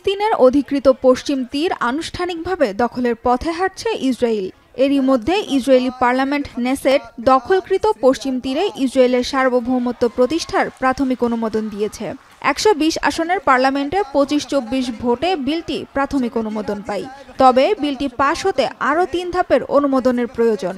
ফিলিস্তিনের অধিকৃত পশ্চিম তীর আনুষ্ঠানিকভাবে দখলের পথে হাঁটছে ইসরায়েল। এরই মধ্যে ইসরায়েলি পার্লামেন্ট নেসেট দখলকৃত পশ্চিম তীরে ইসরায়েলের সার্বভৌমত্ব প্রতিষ্ঠার প্রাথমিক অনুমোদন দিয়েছে। ১২০ আসনের পার্লামেন্টে ২৫-২৪ ভোটে বিলটি প্রাথমিক অনুমোদন পায়। তবে বিলটি পাশ হতে আরও ৩ ধাপের অনুমোদনের প্রয়োজন।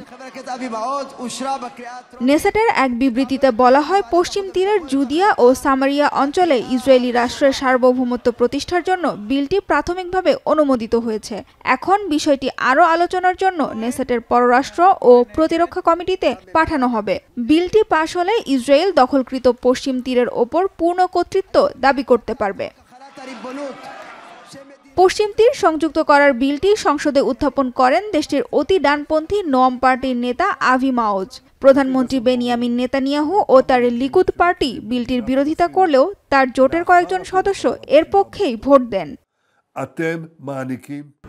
নেসেটের এক বিবৃতিতে বলা হয়, পশ্চিম তীরের জুদিয়া ও সামারিয়া অঞ্চলে ইসরায়েলি রাষ্ট্রের সার্বভৌমত্ব প্রতিষ্ঠার জন্য বিলটি প্রাথমিকভাবে অনুমোদিত হয়েছে। এখন বিষয়টি আরও আলোচনার জন্য নেসেটের পররাষ্ট্র ও প্রতিরক্ষা কমিটিতে পাঠানো হবে। বিলটি পাশ হলে ইসরায়েল দখলকৃত পশ্চিম তীরের ওপর পূর্ণ কর্তৃত্ব দাবি করতে পারবে। পশ্চিম তীর সংযুক্ত করার বিলটি সংসদে উত্থাপন করেন দেশটির অতি ডানপন্থী নোয়াম পার্টির নেতা আভি মাওজ। প্রধানমন্ত্রী বেনিয়ামিন নেতানিয়াহু ও তার লিকুদ পার্টি বিলটির বিরোধিতা করলেও তার জোটের কয়েকজন সদস্য এর পক্ষেই ভোট দেন।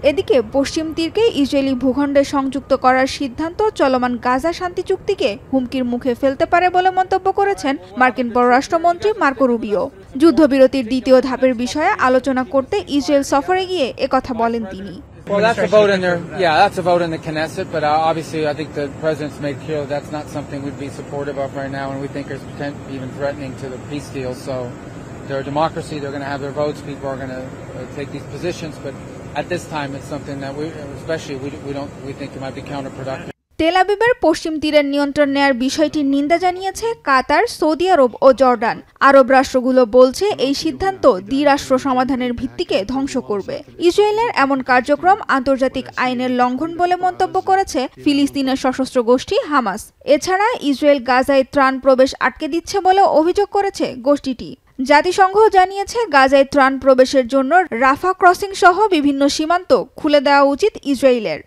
এদিকে পশ্চিম তীরকে ইসরায়েলি ভূখণ্ডে সংযুক্ত করার সিদ্ধান্ত চলমান গাজা শান্তি চুক্তিকে হুমকির মুখে ফেলতে পারে বলে মন্তব্য করেছেন মার্কিন পররাষ্ট্রমন্ত্রী মার্কো রুবিও। যুদ্ধবিরতির দ্বিতীয় ধাপের বিষয়ে আলোচনা করতে ইসরায়েল সফরে গিয়ে একথা বলেন তিনি। Well, that's a vote in there. Yeah, that's a vote in the Knesset, but obviously I think the president's made clear that's not something we'd be supportive of right now, and we think it's even threatening to the peace deal. So they're a democracy, they're going to have their votes, people are going to take these positions, but at this time it's something that we think it might be counterproductive. তেল আবিবের পশ্চিম তীরের নিয়ন্ত্রণ নেয়ার বিষয়টির নিন্দা জানিয়েছে কাতার, Saudi আরব ও Jordan. আরব রাষ্ট্রগুলো বলছে এই সিদ্ধান্ত দ্বিরাষ্ট্র সমাধানের ভিত্তিকে ধ্বংস করবে। ইসরায়েলের এমন কার্যক্রম আন্তর্জাতিক আইনের লঙ্ঘন বলে মন্তব্য করেছে ফিলিস্তিনের সশস্ত্র গোষ্ঠী হামাস। এছাড়া ইসরায়েল গাজায় ত্রাণ প্রবেশ আটকে দিচ্ছে বলে অভিযোগ করেছে গোষ্ঠীটি। জাতিসংঘ জানিয়েছে গাজায় ত্রাণ প্রবেশের জন্য রাফা ক্রসিং সহ বিভিন্ন সীমান্ত খুলে দেওয়া উচিত ইসরায়েলের।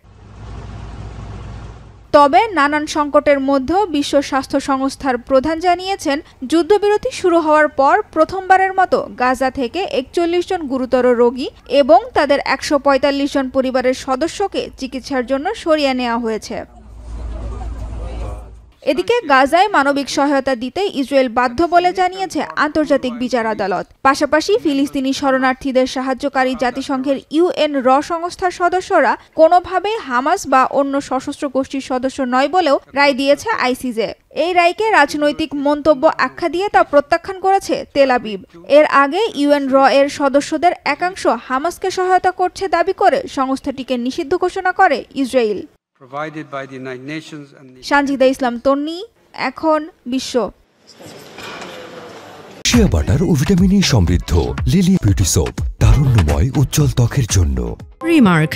তবে নানান সংকটের মধ্যেও বিশ্ব স্বাস্থ্য সংস্থার প্রধান জানিয়েছেন, যুদ্ধবিরতি শুরু হওয়ার পর প্রথমবারের মতো গাজা থেকে ৪১ জন গুরুতর রোগী এবং তাদের ১৪৫ জন পরিবারের সদস্যকে চিকিৎসার জন্য সরিয়ে নেওয়া হয়েছে। এদিকে গাজায় মানবিক সহায়তা দিতে ইসরায়েল বাধ্য বলে জানিয়েছে আন্তর্জাতিক বিচার আদালত। পাশাপাশি ফিলিস্তিনি শরণার্থীদের সাহায্যকারী জাতিসংঘের ইউএন সংস্থার সদস্যরা কোনোভাবেই হামাস বা অন্য সশস্ত্র গোষ্ঠীর সদস্য নয় বলেও রায় দিয়েছে আইসিজে। এই রায়কে রাজনৈতিক মন্তব্য আখ্যা দিয়ে তা প্রত্যাখ্যান করেছে তেল আবিব। এর আগে ইউএন এর সদস্যদের একাংশ হামাসকে সহায়তা করছে দাবি করে সংস্থাটিকে নিষিদ্ধ ঘোষণা করে ইসরায়েল। সানজিদা ইসলাম তন্নি, এখন বিশ্ব। শিয়া বাটার ও ভিটামিন ই সমৃদ্ধ লিলি বিউটি সোপ, তারুণ্যময় উজ্জ্বল ত্বকের জন্য। রিমার্ক